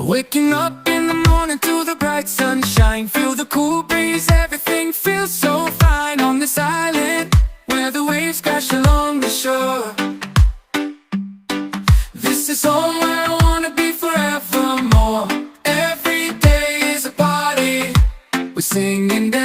Waking up in the morning to the bright sunshine, feel the cool breeze, everything feels so fine on this island where the waves crash along the shore. This is home where I wanna be forevermore. Every day is a party, we're singing.